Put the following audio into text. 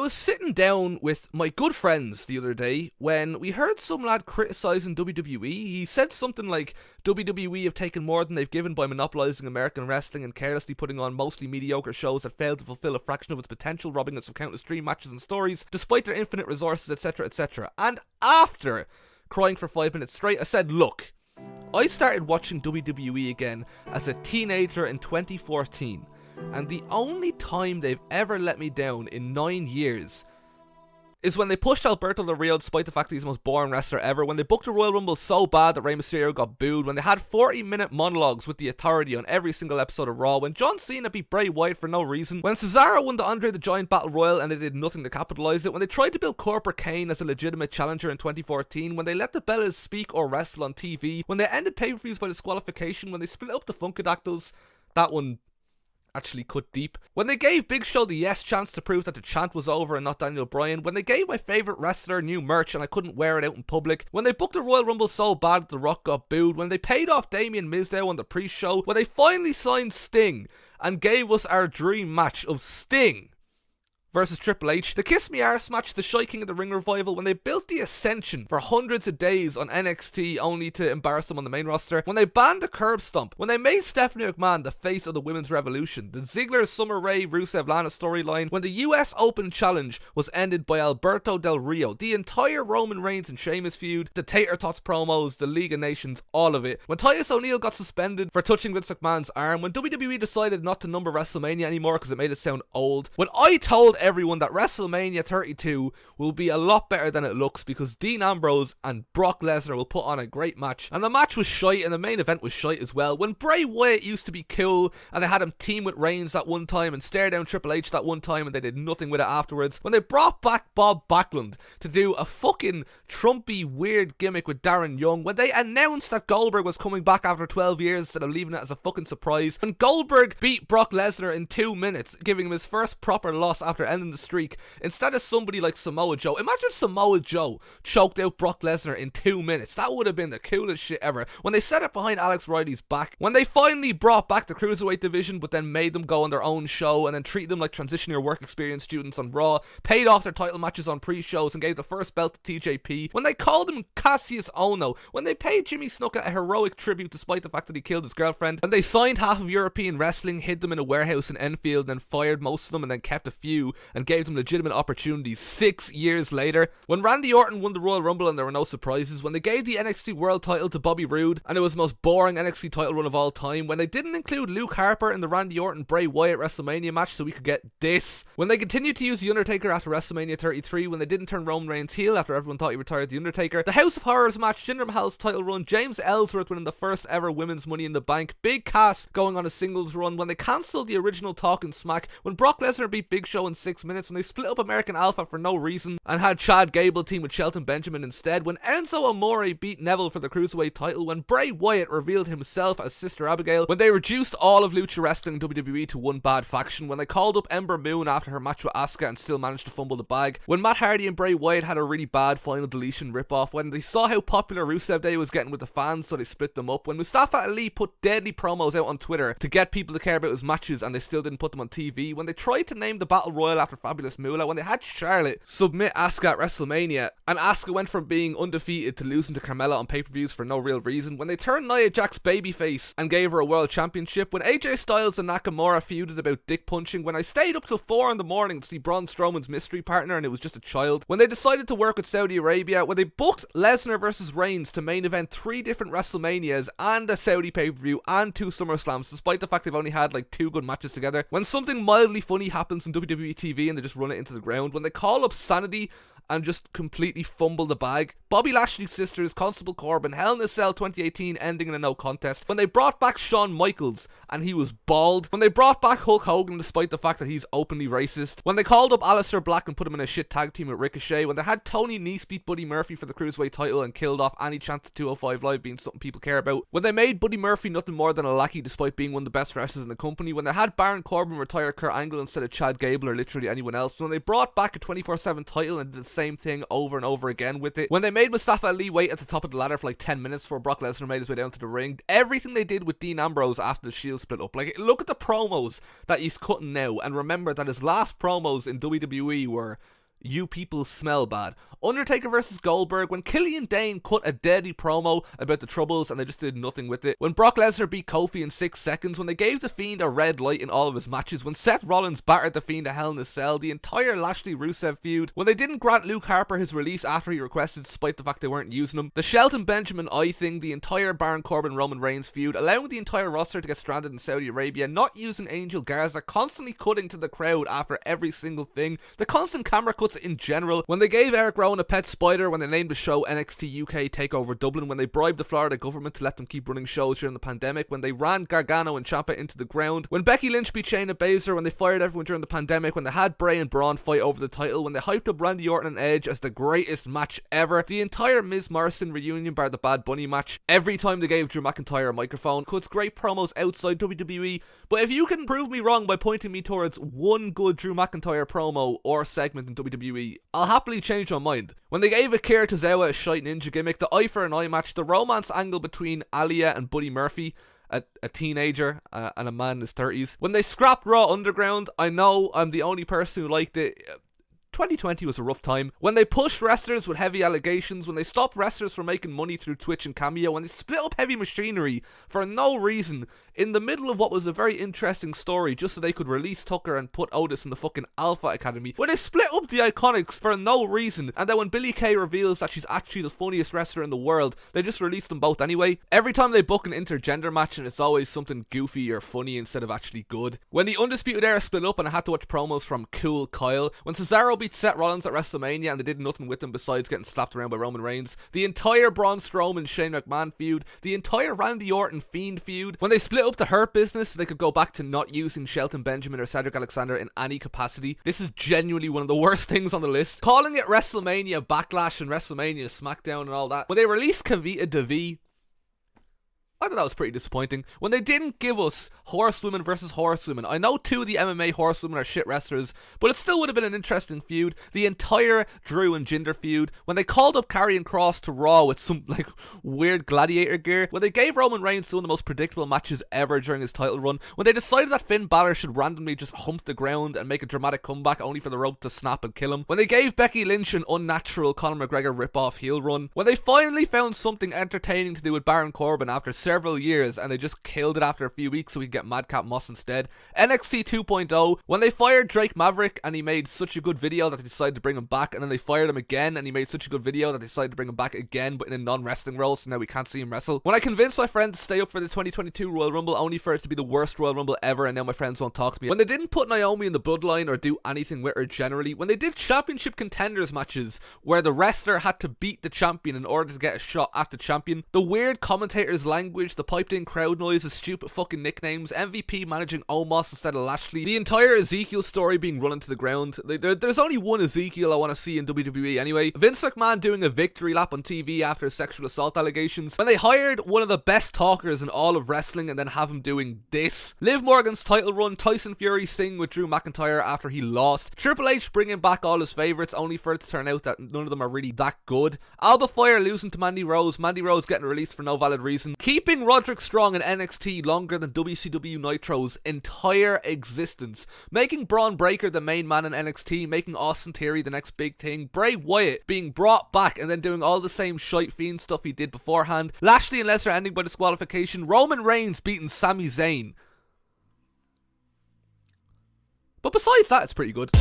was sitting down with my good friends the other day when we heard some lad criticising WWE. He said something like, WWE have taken more than they've given by monopolising American wrestling and carelessly putting on mostly mediocre shows that fail to fulfill a fraction of its potential, robbing us of countless dream matches and stories, despite their infinite resources, etc, etc. And after crying for 5 minutes straight, I said, look, I started watching WWE again as a teenager in 2014. And the only time they've ever let me down in 9 years is when they pushed Alberto Del Rio despite the fact that he's the most boring wrestler ever, when they booked the Royal Rumble so bad that Rey Mysterio got booed, when they had 40-minute monologues with the Authority on every single episode of Raw, when John Cena beat Bray Wyatt for no reason, when Cesaro won the Andre the Giant Battle Royal and they did nothing to capitalise it, when they tried to build Corporate Kane as a legitimate challenger in 2014, when they let the Bellas speak or wrestle on TV, when they ended pay-per-views by disqualification, when they split up the Funkadactyls, that one actually cut deep, when they gave Big Show the yes chance to prove that the chant was over and not Daniel Bryan, when they gave my favourite wrestler new merch and I couldn't wear it out in public, when they booked the Royal Rumble so bad that The Rock got booed, when they paid off Damien Mizdow on the pre-show, when they finally signed Sting and gave us our dream match of Sting versus Triple H, the Kiss Me Arse match, the Shy King of the Ring revival, when they built the Ascension for hundreds of days on NXT only to embarrass them on the main roster, when they banned the curb stomp, when they made Stephanie McMahon the face of the women's revolution, the Ziggler, Summer Rae, Rusev Lana storyline, when the US Open Challenge was ended by Alberto Del Rio, the entire Roman Reigns and Sheamus feud, the Tater Tots promos, the League of Nations, all of it, when Titus O'Neil got suspended for touching Vince McMahon's arm, when WWE decided not to number WrestleMania anymore because it made it sound old, when I told everyone that WrestleMania 32 will be a lot better than it looks because Dean Ambrose and Brock Lesnar will put on a great match, and the match was shite and the main event was shite as well, when Bray Wyatt used to be cool and they had him team with Reigns that one time and stare down Triple H that one time and they did nothing with it afterwards, when they brought back Bob Backlund to do a fucking Trumpy weird gimmick with Darren Young, when they announced that Goldberg was coming back after 12 years instead of leaving it as a fucking surprise, when Goldberg beat Brock Lesnar in 2 minutes, giving him his first proper loss after ending the streak, instead of somebody like Samoa Joe. Imagine Samoa Joe choked out Brock Lesnar in 2 minutes. That would have been the coolest shit ever. When they set it behind Alex Riley's back, when they finally brought back the Cruiserweight division but then made them go on their own show and then treated them like transition year work experience students on Raw, paid off their title matches on pre-shows and gave the first belt to TJP, when they called him Cassius Ohno, when they paid Jimmy Snuka a heroic tribute despite the fact that he killed his girlfriend, and they signed half of European wrestling, hid them in a warehouse in Enfield, and then fired most of them and then kept a few and gave them legitimate opportunities 6 years later, when Randy Orton won the Royal Rumble and there were no surprises, when they gave the NXT World title to Bobby Roode and it was the most boring NXT title run of all time, when they didn't include Luke Harper in the Randy Orton Bray Wyatt WrestleMania match so we could get this, when they continued to use The Undertaker after WrestleMania 33, when they didn't turn Roman Reigns heel after everyone thought he retired The Undertaker, the House of Horrors match, Jinder Mahal's title run, James Ellsworth winning the first ever women's Money in the Bank, Big Cass going on a singles run, when they cancelled the original Talking Smack, when Brock Lesnar beat Big Show in 6 minutes, when they split up American Alpha for no reason and had Chad Gable team with Shelton Benjamin instead, when Enzo Amore beat Neville for the Cruiserweight title, when Bray Wyatt revealed himself as Sister Abigail, when they reduced all of Lucha Wrestling WWE to one bad faction, when they called up Ember Moon after her match with Asuka and still managed to fumble the bag, when Matt Hardy and Bray Wyatt had a really bad final deletion ripoff, when they saw how popular Rusev Day was getting with the fans so they split them up, when Mustafa Ali put deadly promos out on Twitter to get people to care about his matches and they still didn't put them on TV, when they tried to name the Battle Royal after Fabulous Moolah, when they had Charlotte submit Asuka at WrestleMania and Asuka went from being undefeated to losing to Carmella on pay-per-views for no real reason, when they turned Nia Jax babyface and gave her a world championship, when AJ Styles and Nakamura feuded about dick punching, when I stayed up till 4 in the morning to see Braun Strowman's mystery partner and it was just a child, when they decided to work with Saudi Arabia, when they booked Lesnar versus Reigns to main event 3 different WrestleManias and a Saudi pay-per-view and 2 SummerSlams despite the fact they've only had like 2 good matches together, when something mildly funny happens on WWE TV and they just run it into the ground, when they call up Sanity and just completely fumble the bag, Bobby Lashley's sisters, Constable Corbin, Hell in a Cell 2018 ending in a no contest, when they brought back Shawn Michaels and he was bald, when they brought back Hulk Hogan despite the fact that he's openly racist, when they called up Aleister Black and put him in a shit tag team with Ricochet, when they had Tony Nese beat Buddy Murphy for the Cruiserweight title and killed off any chance of 205 Live being something people care about, when they made Buddy Murphy nothing more than a lackey despite being one of the best wrestlers in the company, when they had Baron Corbin retire Kurt Angle instead of Chad Gable or literally victory to anyone else. When they brought back a 24/7 title and did the same thing over and over again with it. When they made Mustafa Ali wait at the top of the ladder for like 10 minutes before Brock Lesnar made his way down to the ring. Everything they did with Dean Ambrose after the Shield split up. Like, look at the promos that he's cutting now, and remember that his last promos in WWE were, "You people smell bad." Undertaker versus Goldberg, when Killian Dane cut a deadly promo about the Troubles and they just did nothing with it. When Brock Lesnar beat Kofi in 6 seconds. When they gave The Fiend a red light in all of his matches. When Seth Rollins battered The Fiend to Hell in a Cell. The entire Lashley-Rusev feud. When they didn't grant Luke Harper his release after he requested, despite the fact they weren't using him. The Shelton Benjamin I thing. The entire Baron Corbin-Roman Reigns feud. Allowing the entire roster to get stranded in Saudi Arabia. Not using Angel Garza. Constantly cutting to the crowd after every single thing. The constant camera cuts in general. When they gave Eric Rowan a pet spider. When they named the show NXT UK TakeOver Dublin. When they bribed the Florida government to let them keep running shows during the pandemic. When they ran Gargano and Ciampa into the ground. When Becky Lynch beat Shayna Baszler. When they fired everyone during the pandemic. When they had Bray and Braun fight over the title. When they hyped up Randy Orton and Edge as the greatest match ever. The entire Miz Morrison reunion bar the Bad Bunny match. Every time they gave Drew McIntyre a microphone. Cuts great promos outside WWE. But if you can prove me wrong by pointing me towards one good Drew McIntyre promo or segment in WWE, I'll happily change my mind. When they gave Akira Tozawa a shite ninja gimmick, the eye for an eye match, the romance angle between Aliyah and Buddy Murphy, a teenager and a man in his 30s. When they scrapped Raw Underground, I know I'm the only person who liked it. 2020 was a rough time. When they pushed wrestlers with heavy allegations, when they stopped wrestlers from making money through Twitch and Cameo, when they split up Heavy Machinery for no reason in the middle of what was a very interesting story just so they could release Tucker and put Otis in the fucking Alpha Academy, when they split up the Iconics for no reason, and then when Billie Kay reveals that she's actually the funniest wrestler in the world, they just released them both anyway. Every time they book an intergender match and it's always something goofy or funny instead of actually good. When the Undisputed Era split up and I had to watch promos from Cool Kyle. When Cesaro beat Seth Rollins at WrestleMania and they did nothing with him besides getting slapped around by Roman Reigns. The entire Braun Strowman Shane McMahon feud. The entire Randy Orton Fiend feud. When they split up the Hurt Business so they could go back to not using Shelton Benjamin or Cedric Alexander in any capacity. This is genuinely one of the worst things on the list. Calling it WrestleMania Backlash and WrestleMania SmackDown and all that. When they released Kavita Devi, I thought that was pretty disappointing. When they didn't give us horsewomen versus horsewomen. I know 2 of the MMA horsewomen are shit wrestlers, but it still would have been an interesting feud. The entire Drew and Jinder feud. When they called up Karrion Kross to Raw with some like weird gladiator gear. When they gave Roman Reigns one of the most predictable matches ever during his title run. When they decided that Finn Balor should randomly just hump the ground and make a dramatic comeback only for the rope to snap and kill him. When they gave Becky Lynch an unnatural Conor McGregor rip-off heel run. When they finally found something entertaining to do with Baron Corbin after several years and they just killed it after a few weeks so we could get Madcap Moss instead. NXT 2.0, when they fired Drake Maverick and he made such a good video that they decided to bring him back, and then they fired him again and he made such a good video that they decided to bring him back again but in a non-wrestling role, so now we can't see him wrestle. When I convinced my friends to stay up for the 2022 Royal Rumble only for it to be the worst Royal Rumble ever and now my friends won't talk to me. When they didn't put Naomi in the bloodline or do anything with her generally. When they did championship contenders matches where the wrestler had to beat the champion in order to get a shot at the champion. The weird commentators language, the piped in crowd noise, the stupid fucking nicknames, MVP managing Omos instead of Lashley, the entire Ezekiel story being run into the ground. There's only one Ezekiel I want to see in WWE anyway. Vince McMahon doing a victory lap on TV after sexual assault allegations. When they hired one of the best talkers in all of wrestling and then have him doing this. Liv Morgan's title run, Tyson Fury sing with Drew McIntyre after he lost. Triple H bringing back all his favourites only for it to turn out that none of them are really that good. Alba Fire losing to Mandy Rose getting released for no valid reason. Keeping Roderick Strong in NXT longer than WCW Nitro's entire existence. Making Braun Breaker the main man in NXT, making Austin Theory the next big thing. Bray Wyatt being brought back and then doing all the same shite Fiend stuff he did beforehand. Lashley and Lesnar ending by disqualification. Roman Reigns beating Sami Zayn. But besides that, it's pretty good.